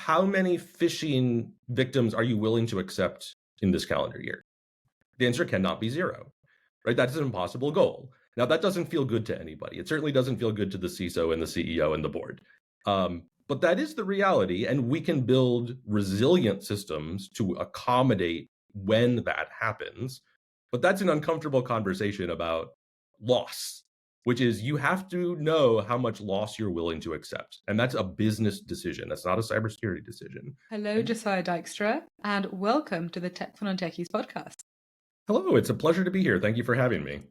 how many phishing victims are you willing to accept in this calendar year? The answer cannot be zero, right? That's an impossible goal. Now, that doesn't feel good to anybody. It certainly doesn't feel good to the CISO and the CEO and the board. But that is the reality, and we can build resilient systems to accommodate when that happens. But that's an uncomfortable conversation about loss, which is you have to know how much loss you're willing to accept. And that's a business decision. That's not a cybersecurity decision. Hello, Josiah Dykstra, and welcome to the Tech for Non-Techies podcast. Hello, it's a pleasure to be here. Thank you for having me.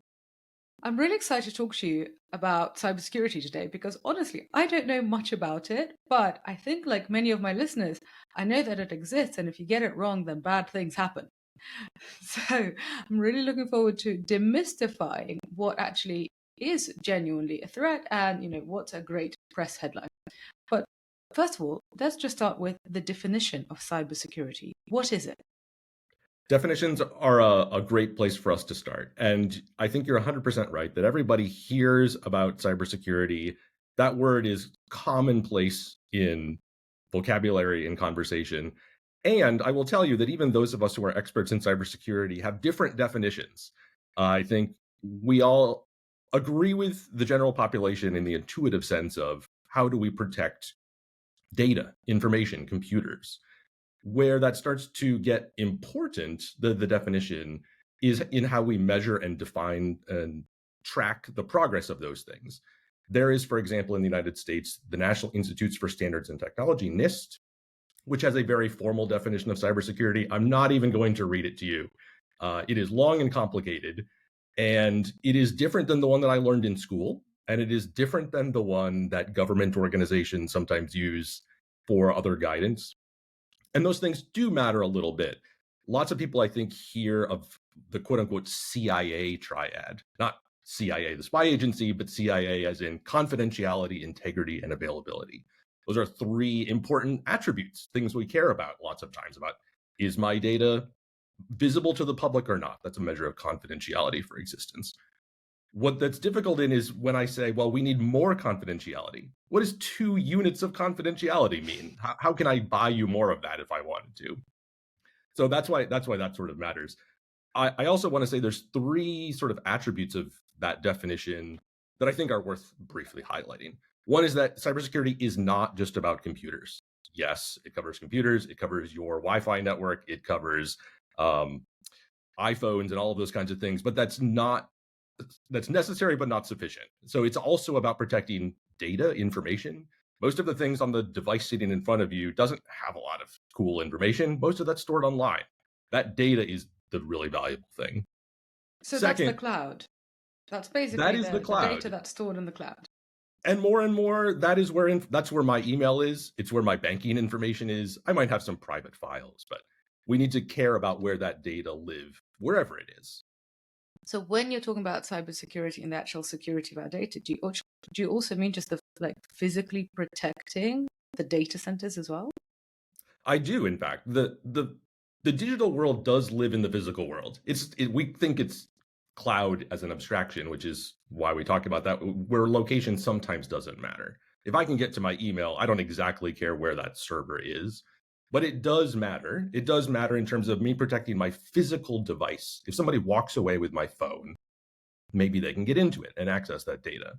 I'm really excited to talk to you about cybersecurity today because honestly, I don't know much about it, but I think like many of my listeners, I know that it exists, and if you get it wrong, then bad things happen. So I'm really looking forward to demystifying what actually is genuinely a threat and, what's a great press headline. But first of all, let's just start with the definition of cybersecurity. What is it? Definitions are a great place for us to start. And I think you're 100% right that everybody hears about cybersecurity. That word is commonplace in vocabulary and conversation. And I will tell you that even those of us who are experts in cybersecurity have different definitions. I think we all agree with the general population in the intuitive sense of how do we protect data, information, computers. Where that starts to get important, the definition, is in how we measure and define and track the progress of those things. There is, for example, in the United States, the National Institutes for Standards and Technology, NIST, which has a very formal definition of cybersecurity. I'm not even going to read it to you. It is long and complicated, and it is different than the one that I learned in school, and it is different than the one that government organizations sometimes use for other guidance. And those things do matter a little bit. Lots of people, I think, hear of the quote unquote CIA triad, not CIA, the spy agency, but CIA as in confidentiality, integrity, and availability. Those are three important attributes, things we care about lots of times about, is my data visible to the public or not? That's a measure of confidentiality for existence. What that's difficult in is when I say, well, we need more confidentiality. What does 2 units of confidentiality mean? How can I buy you more of that if I wanted to? So that's why that sort of matters. I also want to say there's 3 sort of attributes of that definition that I think are worth briefly highlighting. One is that cybersecurity is not just about computers. Yes, it covers computers, it covers your Wi-Fi network, it covers iPhones and all of those kinds of things, but that's necessary but not sufficient. So it's also about protecting data, information. Most of the things on the device sitting in front of you doesn't have a lot of cool information. Most of that's stored online. That data is the really valuable thing. So Second, that's the cloud. That's basically that is the cloud. data that's stored in the cloud. And more, that's where my email is. It's where my banking information is. I might have some private files, but we need to care about where that data live, wherever it is. So when you're talking about cybersecurity and the actual security of our data, do you also mean just the physically protecting the data centers as well? I do, in fact. The digital world does live in the physical world. We think it's cloud as an abstraction, which is why we talk about that, where location sometimes doesn't matter. If I can get to my email, I don't exactly care where that server is. But it does matter. It does matter in terms of me protecting my physical device. If somebody walks away with my phone, maybe they can get into it and access that data.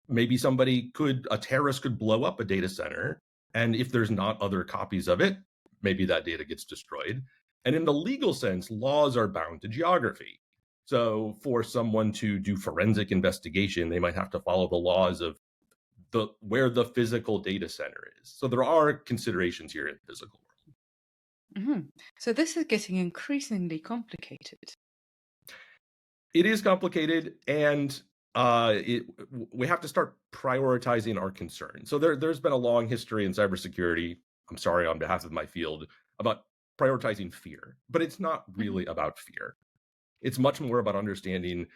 Maybe a terrorist could blow up a data center. And if there's not other copies of it, maybe that data gets destroyed. And in the legal sense, laws are bound to geography. So for someone to do forensic investigation, they might have to follow the laws of where the physical data center is. So there are considerations here in the physical world. Mm-hmm. So this is getting increasingly complicated. It is complicated, and we have to start prioritizing our concerns. So there's been a long history in cybersecurity, I'm sorry on behalf of my field, about prioritizing fear. But it's not really about fear. It's much more about understanding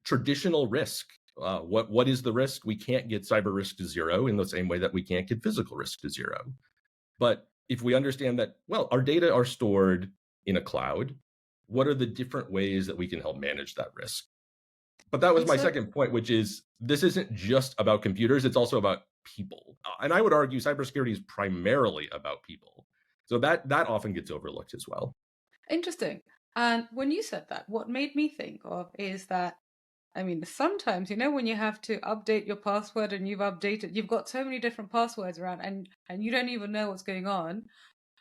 traditional risk. What is the risk? We can't get cyber risk to zero in the same way that we can't get physical risk to zero. But if we understand that, well, our data are stored in a cloud, what are the different ways that we can help manage that risk? But that was my second point, which is this isn't just about computers. It's also about people. And I would argue cybersecurity is primarily about people. So that often gets overlooked as well. Interesting. And when you said that, what made me think of is that, I mean, sometimes, when you have to update your password and you've got so many different passwords around and you don't even know what's going on.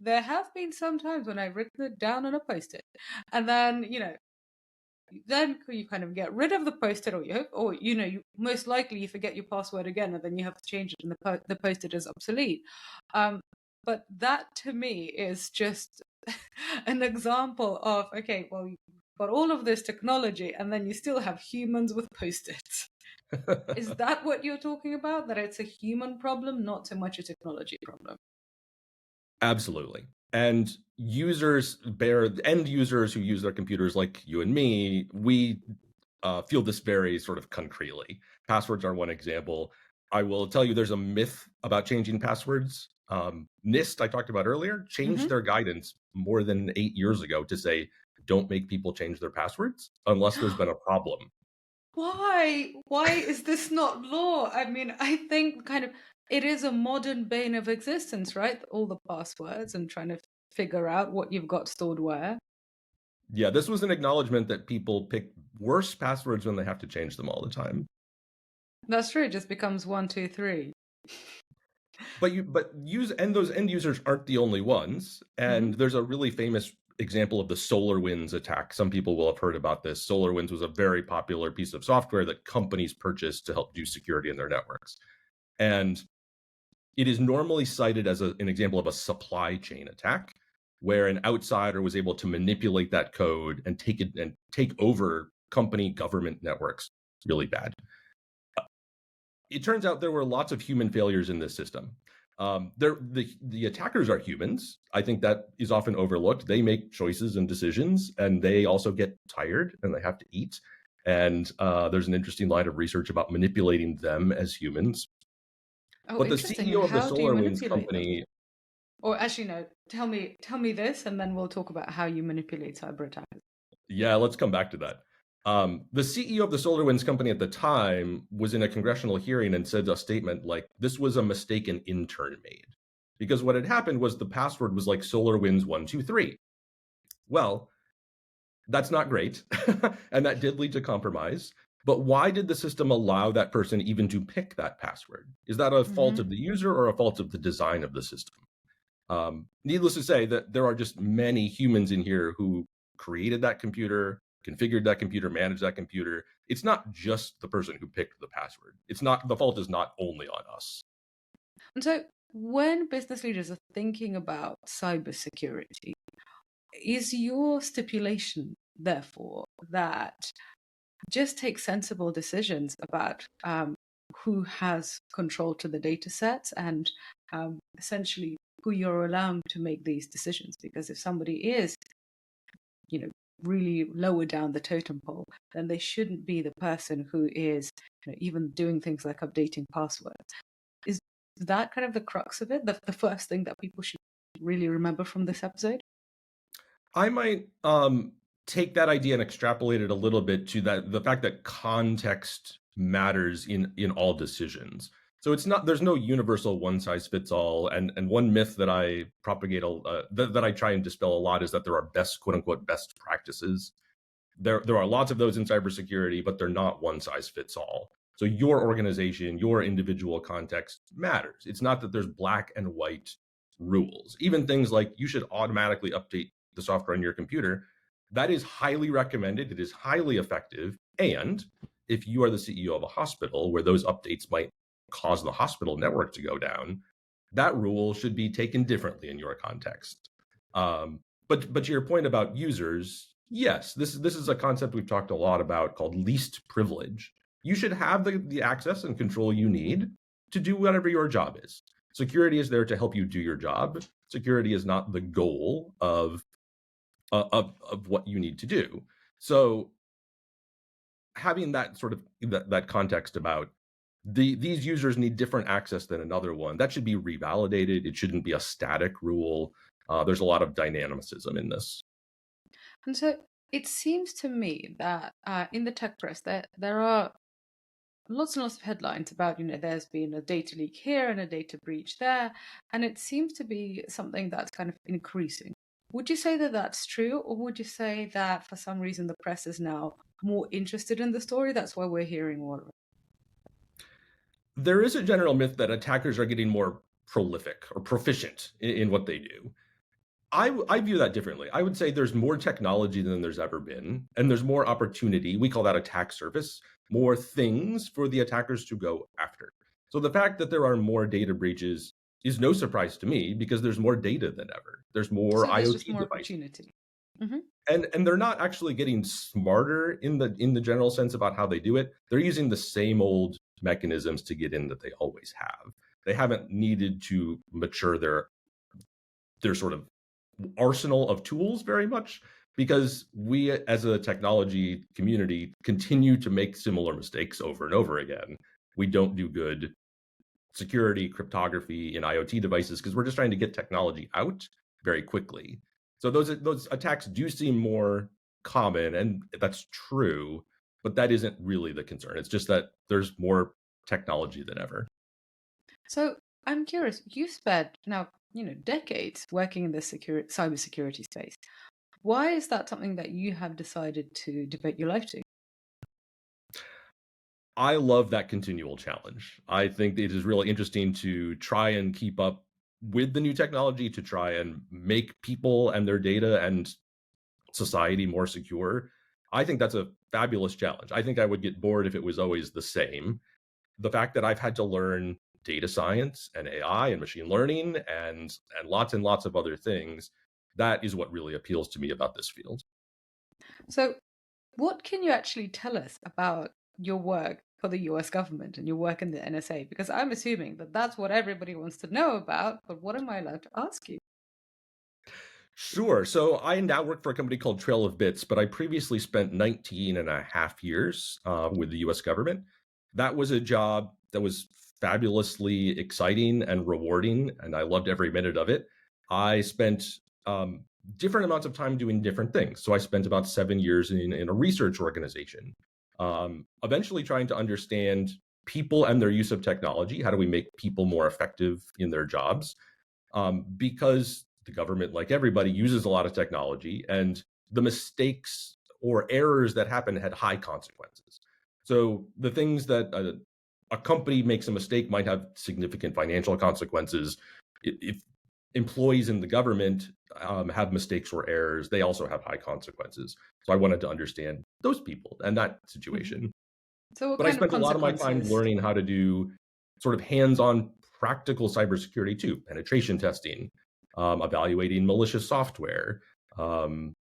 There have been some times when I've written it down on a post-it, and then, then you kind of get rid of the post-it, you most likely you forget your password again, and then you have to change it, and the post-it is obsolete. But that to me is just an example of, okay, well, you've got all of this technology, and then you still have humans with post-its. Is that what you're talking about? That it's a human problem, not so much a technology problem? Absolutely. And end users who use their computers like you and me, we feel this very sort of concretely. Passwords are one example. I will tell you there's a myth about changing passwords. NIST, I talked about earlier, changed their guidance more than 8 years ago to say, don't make people change their passwords unless there's been a problem. Why? Why is this not law? I mean, I think kind of it is a modern bane of existence, right? All the passwords and trying to figure out what you've got stored where. Yeah, this was an acknowledgement that people pick worse passwords when they have to change them all the time. That's true. It just becomes 1, 2, 3. But those end users aren't the only ones. And there's a really famous example of the SolarWinds attack. Some people will have heard about this. SolarWinds was a very popular piece of software that companies purchased to help do security in their networks. And it is normally cited as an example of a supply chain attack, where an outsider was able to manipulate that code and take over company government networks really bad. It turns out there were lots of human failures in this system. The attackers are humans. I think that is often overlooked. They make choices and decisions, and they also get tired and they have to eat. And there's an interesting line of research about manipulating them as humans. Oh, But the interesting. And CEO of the how do you SolarWinds manipulate them? company, Or actually, no. Tell me this, and then we'll talk about how you manipulate cyber attackers. yeah, let's come back to that. The CEO of the SolarWinds company at the time was in a congressional hearing and said a statement like, this was a mistake an intern made. Because what had happened was the password was like SolarWinds123. Well, that's not great. And that did lead to compromise. But why did the system allow that person even to pick that password? Is that a fault of the user or a fault of the design of the system? Needless to say that there are just many humans in here who created that computer, configured that computer, managed that computer. It's not just the person who picked the password. It's not, the fault is not only on us. And so, when business leaders are thinking about cybersecurity, is your stipulation, therefore, that just take sensible decisions about who has control to the data sets and essentially who you're allowing to make these decisions? Because if somebody is, really lower down the totem pole, then they shouldn't be the person who is even doing things like updating passwords. Is that kind of the crux of it? The first thing that people should really remember from this episode? I might take that idea and extrapolate it a little bit to the fact that context matters in all decisions. So there's no universal one size fits all. And one myth that I propagate that I try and dispel a lot is that there are quote unquote best practices. There are lots of those in cybersecurity, but they're not one size fits all. So your organization, your individual context matters. It's not that there's black and white rules. Even things like you should automatically update the software on your computer, that is highly recommended. It is highly effective. And if you are the CEO of a hospital where those updates might cause the hospital network to go down, that rule should be taken differently in your context. But to your point about users, yes, this is a concept we've talked a lot about called least privilege. You should have the access and control you need to do whatever your job is. Security is there to help you do your job. Security is not the goal of what you need to do. So having that sort of that context about these users need different access than another one, that should be revalidated. It shouldn't be a static rule. There's a lot of dynamicism in this. And so it seems to me that in the tech press there are lots and lots of headlines about, there's been a data leak here and a data breach there, and it seems to be something that's kind of increasing. Would you say that that's true, or would you say that for some reason the press is now more interested in the story? That's why we're hearing more of it. There is a general myth that attackers are getting more prolific or proficient in what they do. I view that differently. I would say there's more technology than there's ever been, and there's more opportunity. We call that attack surface, more things for the attackers to go after. So the fact that there are more data breaches is no surprise to me because there's more data than ever. There's more So there's just IoT more devices. opportunity. Hmm. And they're not actually getting smarter in the general sense about how they do it. They're using the same old mechanisms to get in that they always have. They haven't needed to mature their sort of arsenal of tools very much because we as a technology community continue to make similar mistakes over and over again. We don't do good security, cryptography in IoT devices because we're just trying to get technology out very quickly. So those attacks do seem more common, and that's true, but that isn't really the concern. It's just that there's more technology than ever. So I'm curious, you spent now, decades working in the cybersecurity space. Why is that something that you have decided to devote your life to? I love that continual challenge. I think it is really interesting to try and keep up with the new technology, to try and make people and their data and society more secure. I think that's a fabulous challenge. I think I would get bored if it was always the same. The fact that I've had to learn data science and AI and machine learning and lots of other things, that is what really appeals to me about this field. So, what can you actually tell us about your work for the US government and your work in the NSA? Because I'm assuming that that's what everybody wants to know about, but what am I allowed to ask you? Sure. So I now work for a company called Trail of Bits, but I previously spent 19 and a half years with the US government. That was a job that was fabulously exciting and rewarding, and I loved every minute of it. I spent different amounts of time doing different things. So I spent about 7 years in a research organization, eventually trying to understand people and their use of technology. How do we make people more effective in their jobs? Because the government, like everybody, uses a lot of technology, and the mistakes or errors that happen had high consequences. So the things that a company makes a mistake might have significant financial consequences. If employees in the government have mistakes or errors, they also have high consequences. So I wanted to understand those people and that Mhm. situation. So, what But I kind of spent a lot of my time consequences? learning how to do sort of hands-on practical cybersecurity too, penetration testing, evaluating malicious software,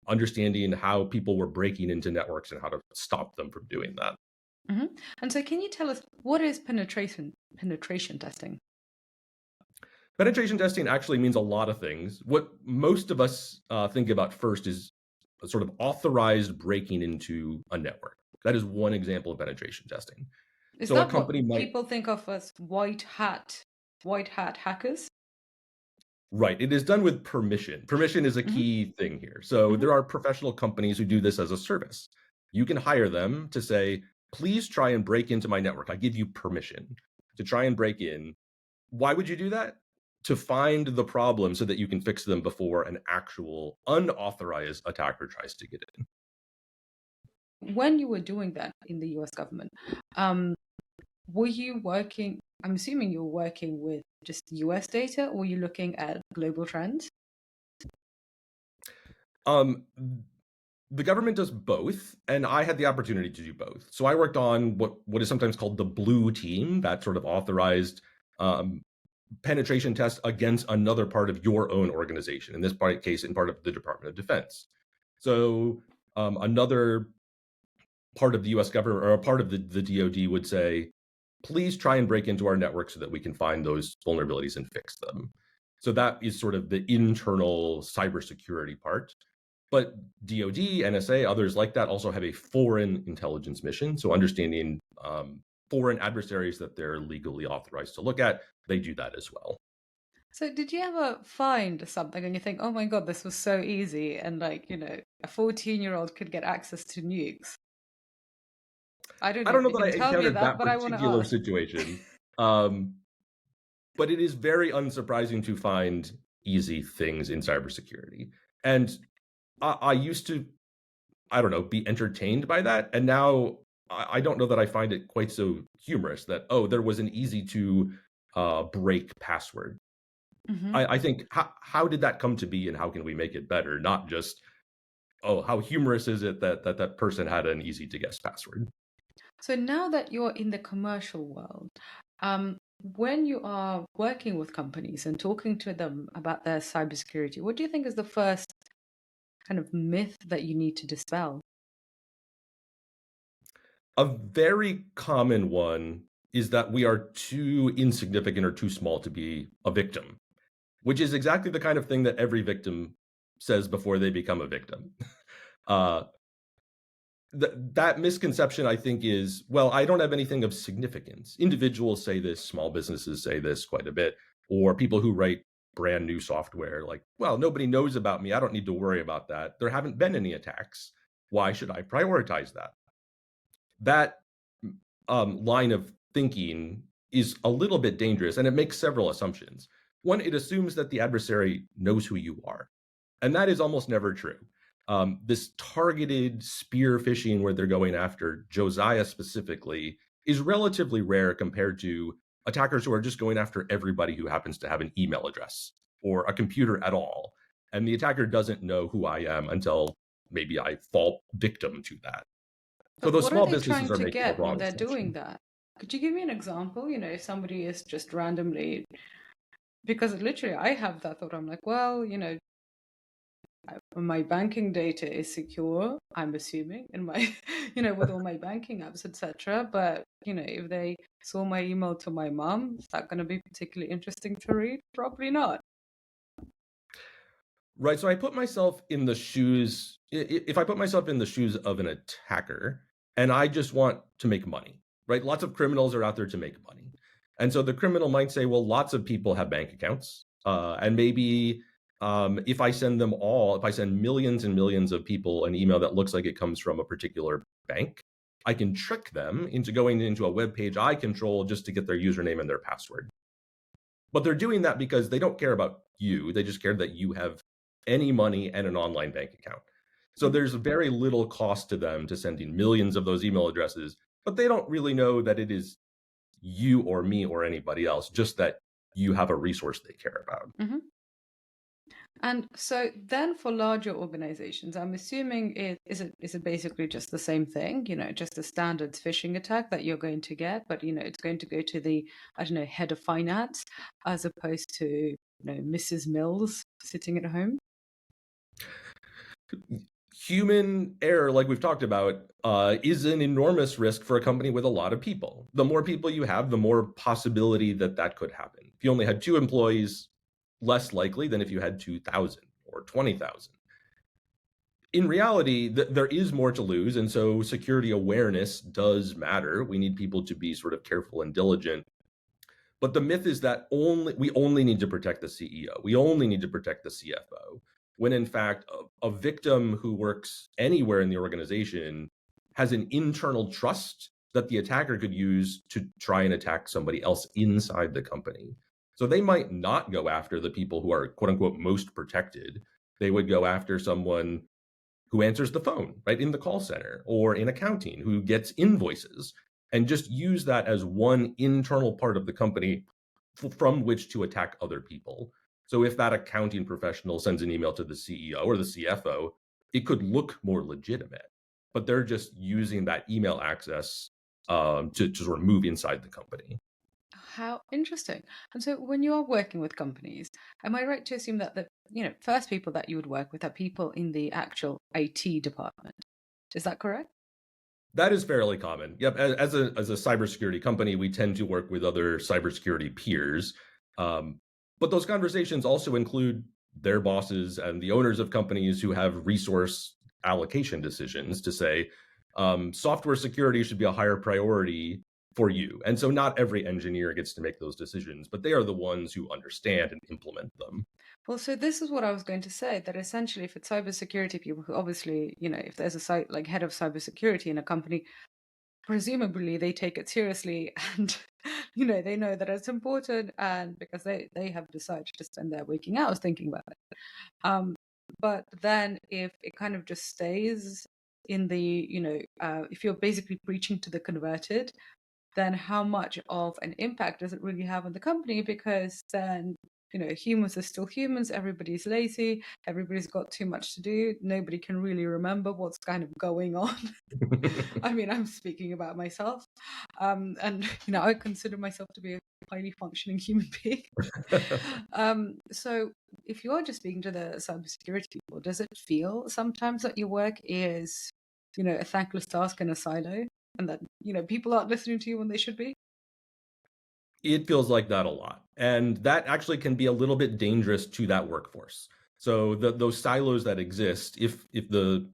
understanding how people were breaking into networks and how to stop them from doing that. Hmm. And so, can you tell us what is penetration testing? Penetration testing actually means a lot of things. What most of us think about first is a sort of authorized breaking into a network. That is one example of penetration testing. Is So a that company what might people think of as white hat hackers? Right. It is done with permission. Permission is a Hmm. key thing here. So Hmm. there are professional companies who do this as a service. You can hire them to say, please try and break into my network. I give you permission to try and break in. Why would you do that? To find the problem so that you can fix them before an actual unauthorized attacker tries to get in. When you were doing that in the US government, um, were you working? I'm assuming you were working with just US data, or were you looking at global trends? Um, the government does both, and I had the opportunity to do both. So I worked on what is sometimes called the blue team, that sort of authorized um, penetration test against another part of your own organization. In this case, in part of the Department of Defense. So another part of the U.S. government or a part of the DoD would say, please try and break into our network so that we can find those vulnerabilities and fix them. So that is sort of the internal cybersecurity part. But DoD, NSA, others like that also have a foreign intelligence mission. So understanding foreign adversaries that they're legally authorized to look at, they do that as well. So, did you ever find something and you think, oh my God, this was so easy? And, like, a 14-year-old could get access to nukes. I don't I know don't if know you that I can tell me encountered that, that but I want to particular ask. situation. Um, but it is very unsurprising to find easy things in cybersecurity. And I used to, I don't know, be entertained by that. And now I don't know that I find it quite so humorous that, oh, there was an easy to break password. Hmm. I think, how did that come to be and how can we make it better? Not just, oh, how humorous is it that that person had an easy to guess password? So now that you're in the commercial world, when you are working with companies and talking to them about their cybersecurity, what do you think is the first kind of myth that you need to dispel? A very common one is that we are too insignificant or too small to be a victim, which is exactly the kind of thing that every victim says before they become a victim. Uh, that misconception, I think, is, well, I don't have anything of significance. Individuals say this, small businesses say this quite a bit, or people who write brand new software, like, well, nobody knows about me. I don't need to worry about that. There haven't been any attacks. Why should I prioritize that? That line of thinking is a little bit dangerous, and it makes several assumptions. One, it assumes that the adversary knows who you are, and that is almost never true. This targeted spear phishing, where they're going after Josiah specifically, is relatively rare compared to attackers who are just going after everybody who happens to have an email address or a computer at all. And the attacker doesn't know who I am until maybe I fall victim to that. So But those what are small they businesses trying are to making a get when wrong they're doing assumption. that? Could you give me an example? If somebody is just randomly, because literally I have that thought. I'm like, well, my banking data is secure, I'm assuming, in my, with all my banking apps, etc. But, if they saw my email to my mom, is that going to be particularly interesting to read? Probably not. Right. So I put myself in the shoes, if I put myself in the shoes of an attacker and I just want to make money, right? Lots of criminals are out there to make money. And so the criminal might say, well, lots of people have bank accounts. And maybe if I send them all, if I send millions and millions of people an email that looks like it comes from a particular bank, I can trick them into going into a web page I control just to get their username and their password. But they're doing that because they don't care about you. They just care that you have any money and an online bank account. So Mhm. there's very little cost to them to sending millions of those email addresses, but they don't really know that it is you or me or anybody else, just that you have a resource they care about. Mhm. And so then for larger organizations, I'm assuming it basically just the same thing, just a standard phishing attack that you're going to get, but it's going to go to the, I don't know, head of finance as opposed to, Mrs. Mills sitting at home. Human error, like we've talked about, is an enormous risk for a company with a lot of people. The more people you have, the more possibility that that could happen. If you only had 2 employees, less likely than if you had 2,000 or 20,000. In reality, there is more to lose. And so security awareness does matter. We need people to be sort of careful and diligent. But the myth is that we only need to protect the CEO. We only need to protect the CFO. When in fact, a victim who works anywhere in the organization has an internal trust that the attacker could use to try and attack somebody else inside the company. So they might not go after the people who are quote unquote most protected. They would go after someone who answers the phone, right, in the call center or in accounting, who gets invoices, and just use that as one internal part of the company from which to attack other people. So if that accounting professional sends an email to the CEO or the CFO, it could look more legitimate, but they're just using that email access to sort of move inside the company. How interesting. And so when you are working with companies, am I right to assume that the, first people that you would work with are people in the actual IT department? Is that correct? That is fairly common. Yep. As a cybersecurity company, we tend to work with other cybersecurity peers. Um, but those conversations also include their bosses and the owners of companies who have resource allocation decisions to say, software security should be a higher priority for you. And so not every engineer gets to make those decisions, but they are the ones who understand and implement them. Well, so this is what I was going to say, that essentially if it's cybersecurity people who obviously, if there's a site like head of cybersecurity in a company, presumably they take it seriously and they know that it's important, and because they have decided to spend their waking hours thinking about it. But then if it kind of just stays in the, if you're basically preaching to the converted, then how much of an impact does it really have on the company? Because then, humans are still humans. Everybody's lazy. Everybody's got too much to do. Nobody can really remember what's kind of going on. I mean, I'm speaking about myself. And, I consider myself to be a highly functioning human being. So if you are just speaking to the cybersecurity people, does it feel sometimes that your work is, a thankless task in a silo, and that, people aren't listening to you when they should be? It feels like that a lot. And that actually can be a little bit dangerous to that workforce. So those silos that exist, if the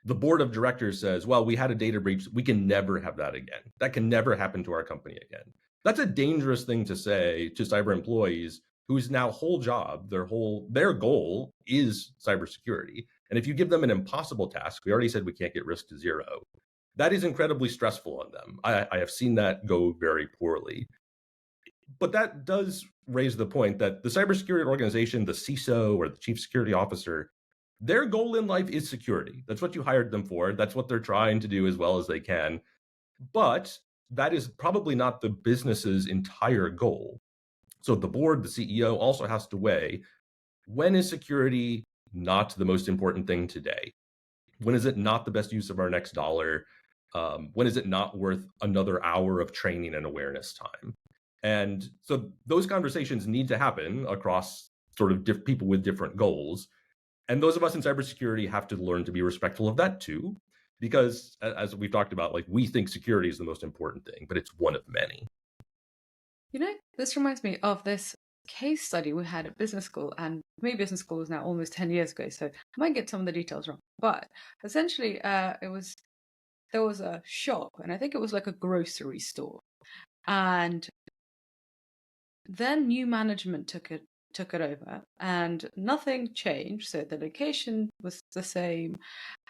board of directors says, well, we had a data breach, we can never have that again. That can never happen to our company again. That's a dangerous thing to say to cyber employees whose now whole job, their goal is cybersecurity. And if you give them an impossible task, we already said we can't get risk to zero. That is incredibly stressful on them. I have seen that go very poorly. But that does raise the point that the cybersecurity organization, the CISO or the chief security officer, their goal in life is security. That's what you hired them for. That's what they're trying to do as well as they can. But that is probably not the business's entire goal. So the board, the CEO also has to weigh, when is security not the most important thing today? When is it not the best use of our next dollar? When is it not worth another hour of training and awareness time? And so those conversations need to happen across sort of people with different goals. And those of us in cybersecurity have to learn to be respectful of that too, because as we've talked about, like, we think security is the most important thing, but it's one of many. This reminds me of this case study we had at business school, and my business school was now almost 10 years ago, so I might get some of the details wrong. But essentially, there was a shop, and I think it was like a grocery store. And then new management took it over, and nothing changed. So the location was the same,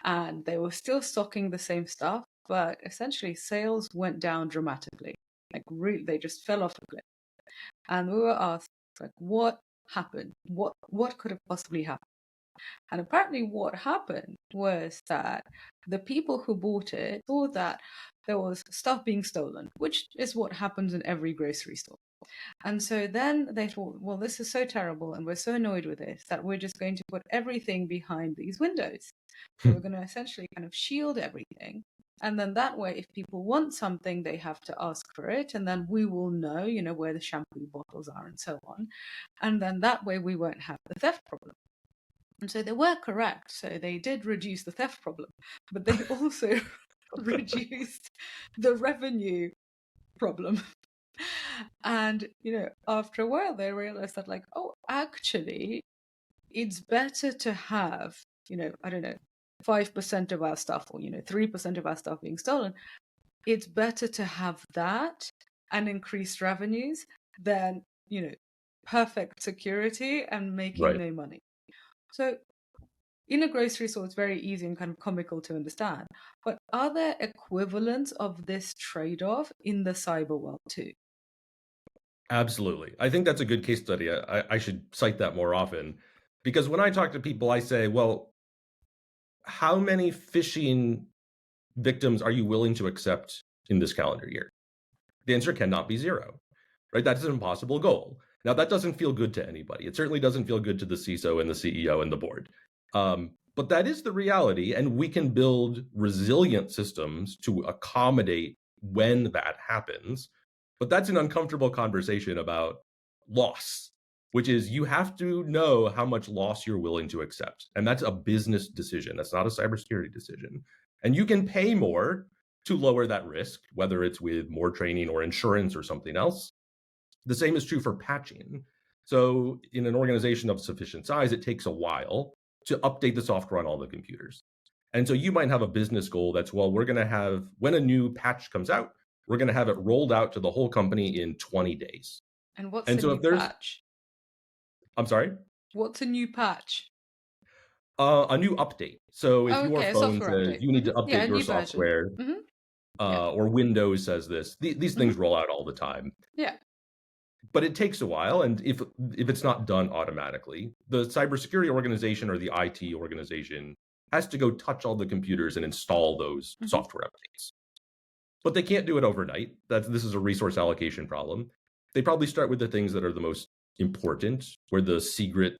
and they were still stocking the same stuff, but essentially sales went down dramatically. Like, really, they just fell off a cliff. And we were asked, like, what happened? What could have possibly happened? And apparently what happened was that the people who bought it saw that there was stuff being stolen, which is what happens in every grocery store. And so then they thought, well, this is so terrible, and we're so annoyed with this that we're just going to put everything behind these windows. So we're going to essentially kind of shield everything. And then that way, if people want something, they have to ask for it. And then we will know, where the shampoo bottles are and so on. And then that way we won't have the theft problem. And so they were correct. So they did reduce the theft problem, but they also reduced the revenue problem. And, after a while, they realized that, like, oh, actually, it's better to have, I don't know, 5% of our stuff, or, 3% of our stuff being stolen. It's better to have that and increased revenues than, perfect security and making Right. no money. So in a grocery store, it's very easy and kind of comical to understand. But are there equivalents of this trade-off in the cyber world too? Absolutely. I think that's a good case study. I should cite that more often, because when I talk to people, I say, well, how many phishing victims are you willing to accept in this calendar year? The answer cannot be zero, right? That's an impossible goal. Now, that doesn't feel good to anybody. It certainly doesn't feel good to the CISO and the CEO and the board. But that is the reality, and we can build resilient systems to accommodate when that happens. But that's an uncomfortable conversation about loss, which is, you have to know how much loss you're willing to accept. And that's a business decision. That's not a cybersecurity decision. And you can pay more to lower that risk, whether it's with more training or insurance or something else. The same is true for patching. So in an organization of sufficient size, it takes a while to update the software on all the computers. And so you might have a business goal that's, well, we're going to have, when a new patch comes out, we're going to have it rolled out to the whole company in 20 days. And what's And a so new if there's, patch? I'm sorry, What's a new patch? a new update. So if Oh, your okay, a phone software says update. you need to Yeah, update a your new version. software, Yeah. or Windows says this. These Hmm. things roll out all the time, Yeah. but it takes a while. And if it's not done automatically, the cybersecurity organization or the IT organization has to go touch all the computers and install those Hmm. software updates. But they can't do it overnight. This is a resource allocation problem. They probably start with the things that are the most important, where the secret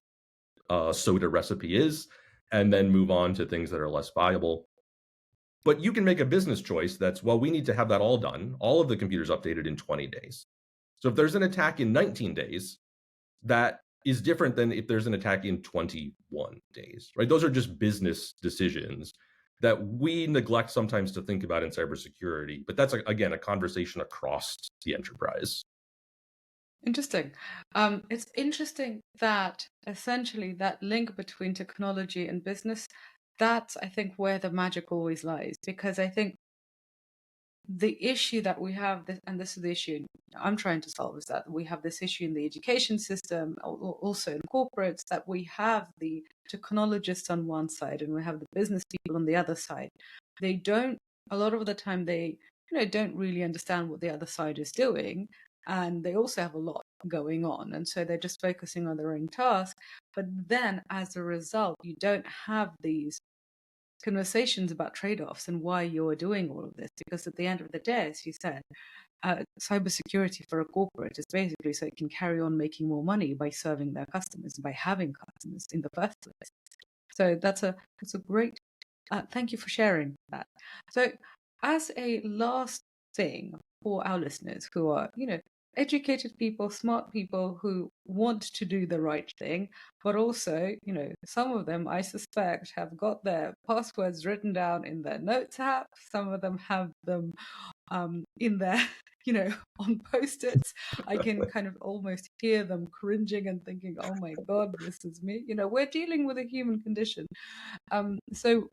soda recipe is, and then move on to things that are less viable. But you can make a business choice that's, well, we need to have that all done, all of the computers updated in 20 days. So if there's an attack in 19 days, that is different than if there's an attack in 21 days, right? Those are just business decisions that we neglect sometimes to think about in cybersecurity. But that's, again, a conversation across the enterprise. Interesting. It's interesting that essentially that link between technology and business, that's, I think, where the magic always lies. Because I think the issue that we have, and this is the issue I'm trying to solve, is that we have this issue in the education system, also in corporates, that we have the technologists on one side and we have the business people on the other side. They don't, a lot of the time, they don't really understand what the other side is doing, and they also have a lot going on, and so they're just focusing on their own task. But then, as a result, you don't have these conversations about trade-offs and why you're doing all of this, because at the end of the day, as you said, cybersecurity for a corporate is basically so it can carry on making more money by serving their customers, by having customers in the first place. So that's a great, thank you for sharing that. So as a last thing for our listeners who are educated people, smart people who want to do the right thing, but also, some of them, I suspect, have got their passwords written down in their notes app. Some of them have them in their, on post-its. I can kind of almost hear them cringing and thinking, oh my God, this is me. We're dealing with a human condition. So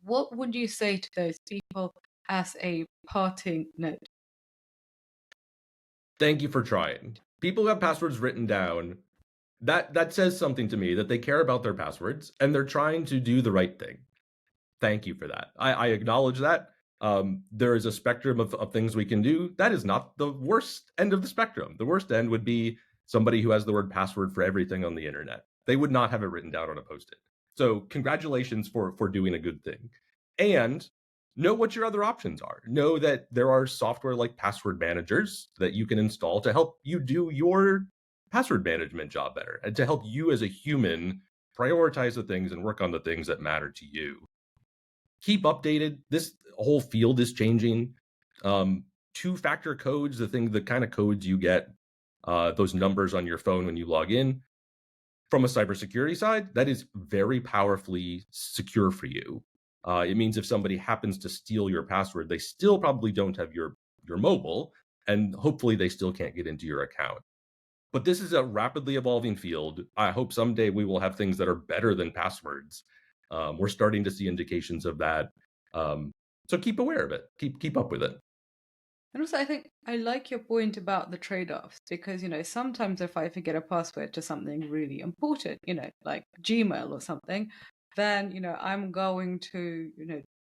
what would you say to those people as a parting note? Thank you for trying. People who have passwords written down, that says something to me, that they care about their passwords and they're trying to do the right thing. Thank you for that. I acknowledge that. There is a spectrum of things we can do. That is not the worst end of the spectrum. The worst end would be somebody who has the word password for everything on the internet. They would not have it written down on a post-it. So congratulations for doing a good thing. And know what your other options are. Know that there are software like password managers that you can install to help you do your password management job better, and to help you as a human prioritize the things and work on the things that matter to you. Keep updated. This whole field is changing. Two-factor codes, the kind of codes you get, those numbers on your phone when you log in. From a cybersecurity side, that is very powerfully secure for you. It means if somebody happens to steal your password, they still probably don't have your mobile, and hopefully they still can't get into your account. But this is a rapidly evolving field. I hope someday we will have things that are better than passwords. We're starting to see indications of that. So keep aware of it. Keep up with it. And also, I think I like your point about the trade-offs because, sometimes if I forget a password to something really important, like Gmail or something, then, I'm going to,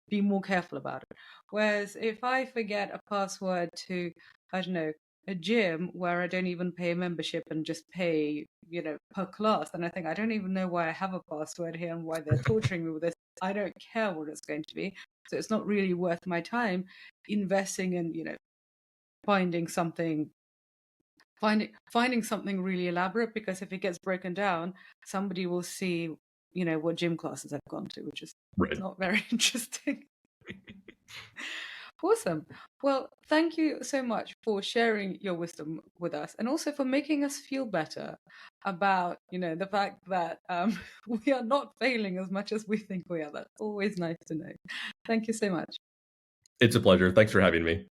be more careful about it. Whereas if I forget a password to, I don't know, a gym where I don't even pay a membership and just pay, per class, then I think I don't even know why I have a password here and why they're torturing me with this. I don't care what it's going to be. So it's not really worth my time investing in, finding something finding something really elaborate, because if it gets broken down, somebody will see, what gym classes I've gone to, which is Right. not very interesting. Awesome. Well, thank you so much for sharing your wisdom with us, and also for making us feel better about, the fact that we are not failing as much as we think we are. That's always nice to know. Thank you so much. It's a pleasure. Thanks for having me.